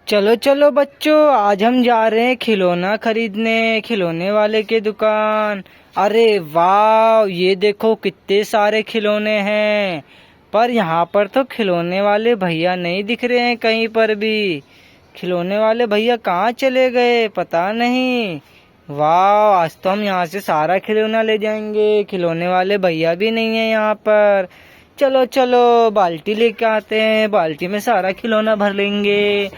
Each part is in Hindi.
चलो चलो बच्चों, आज हम जा रहे हैं खिलौना खरीदने खिलौने वाले के दुकान। अरे वाह, ये देखो कितने सारे खिलौने हैं। पर यहाँ पर तो खिलौने वाले भैया नहीं दिख रहे हैं कहीं पर भी। खिलौने वाले भैया कहाँ चले गए पता नहीं। वाह, आज तो हम यहाँ से सारा खिलौना ले जाएंगे। खिलौने वाले भैया भी नहीं है यहाँ पर। चलो चलो बाल्टी लेके आते हैं, बाल्टी में सारा खिलौना भर लेंगे।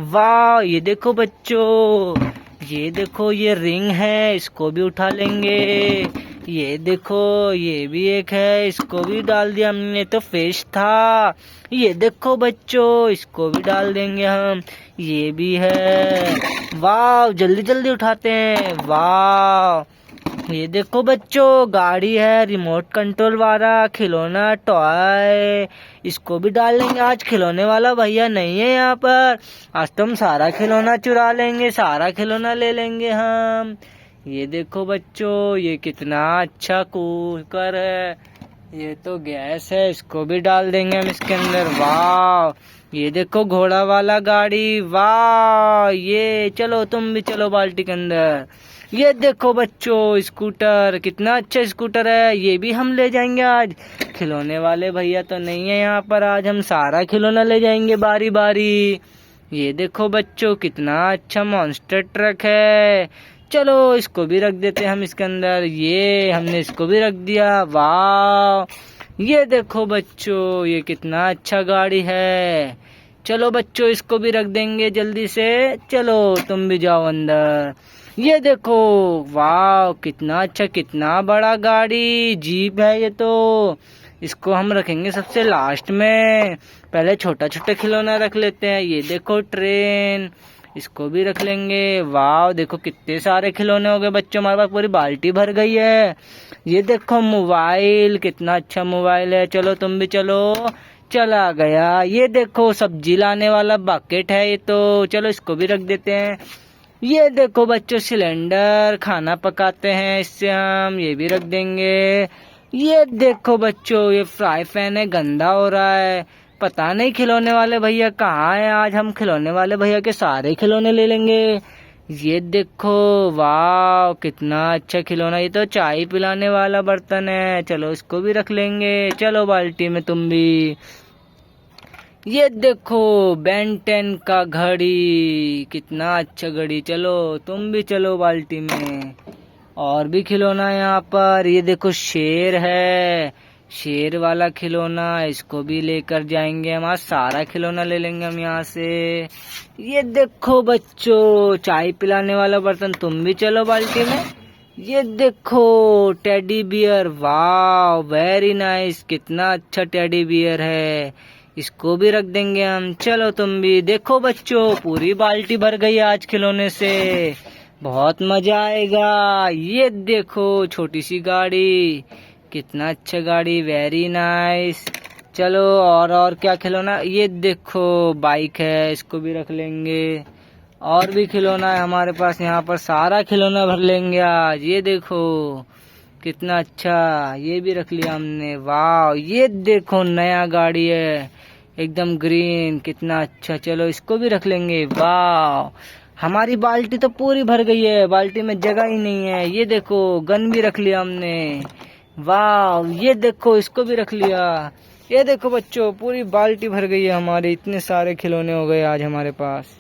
वाह, ये देखो बच्चों, ये देखो ये रिंग है, इसको भी उठा लेंगे। ये देखो ये भी एक है, इसको भी डाल दिया हमने। तो फिश था। ये देखो बच्चों, इसको भी डाल देंगे हम। ये भी है। वाह, जल्दी जल्दी उठाते हैं। वाह, ये देखो बच्चों, गाड़ी है रिमोट कंट्रोल वाला खिलौना टॉय। इसको भी डाल लेंगे। आज खिलौने वाला भैया नहीं है यहाँ पर। आज तो हम सारा खिलौना चुरा लेंगे, सारा खिलौना ले लेंगे हम। ये देखो बच्चों, ये कितना अच्छा कुकर है। ये तो गैस है, इसको भी डाल देंगे हम इसके अंदर। वाह, ये देखो घोड़ा वाला गाड़ी। वाह, ये चलो तुम भी चलो बाल्टी के अंदर। ये देखो बच्चों स्कूटर, कितना अच्छा स्कूटर है, ये भी हम ले जाएंगे आज। खिलौने वाले भैया तो नहीं है यहाँ पर, आज हम सारा खिलौना ले जाएंगे बारी बारी। ये देखो बच्चों, कितना अच्छा मॉन्स्टर ट्रक है। चलो इसको भी रख देते हैं हम इसके अंदर। ये हमने इसको भी रख दिया। वाह, ये देखो बच्चों, ये कितना अच्छा गाड़ी है। चलो बच्चों, इसको भी रख देंगे जल्दी से। चलो तुम भी जाओ अंदर। ये देखो, वाह कितना अच्छा, कितना बड़ा गाड़ी जीप है ये तो। इसको हम रखेंगे सबसे लास्ट में, पहले छोटा छोटा खिलौना रख लेते हैं। ये देखो ट्रेन, इसको भी रख लेंगे। वाह, देखो कितने सारे खिलौने हो गए बच्चों, हमारे पास पूरी बाल्टी भर गई है। ये देखो मोबाइल, कितना अच्छा मोबाइल है। चलो तुम भी चलो। चला गया। ये देखो सब्जी लाने वाला बकेट है ये तो, चलो इसको भी रख देते हैं। ये देखो बच्चों सिलेंडर, खाना पकाते हैं इससे हम, ये भी रख देंगे। ये देखो बच्चों, ये फ्राई पैन है, गंदा हो रहा है। पता नहीं खिलौने वाले भैया कहाँ हैं। आज हम खिलौने वाले भैया के सारे खिलौने ले लेंगे। ये देखो, वाह कितना अच्छा खिलौना, ये तो चाय पिलाने वाला बर्तन है। चलो इसको भी रख लेंगे। चलो बाल्टी में तुम भी। ये देखो बेन 10 का घड़ी, कितना अच्छा घड़ी। चलो तुम भी चलो बाल्टी में। और भी खिलौना यहाँ पर। ये देखो शेर है, शेर वाला खिलौना, इसको भी लेकर जाएंगे हम। आज सारा खिलौना ले लेंगे हम यहाँ से। ये देखो बच्चों चाय पिलाने वाला बर्तन, तुम भी चलो बाल्टी में। ये देखो टेडी बियर, वाह वेरी नाइस, कितना अच्छा टेडी बियर है। इसको भी रख देंगे हम। चलो तुम भी। देखो बच्चों, पूरी बाल्टी भर गई आज खिलौने से, बहुत मजा आएगा। ये देखो छोटी सी गाड़ी, कितना अच्छा गाड़ी, वेरी नाइस। चलो और क्या खिलौना। ये देखो बाइक है, इसको भी रख लेंगे। और भी खिलौना है हमारे पास यहाँ पर, सारा खिलौना भर लेंगे आज। ये देखो कितना अच्छा, ये भी रख लिया हमने। वाह, ये देखो नया गाड़ी है एकदम ग्रीन, कितना अच्छा। चलो इसको भी रख लेंगे। वाह, हमारी बाल्टी तो पूरी भर गई है, बाल्टी में जगह ही नहीं है। ये देखो गन भी रख लिया हमने। वाह, ये देखो इसको भी रख लिया। ये देखो बच्चों, पूरी बाल्टी भर गई है हमारी, इतने सारे खिलौने हो गए आज हमारे पास।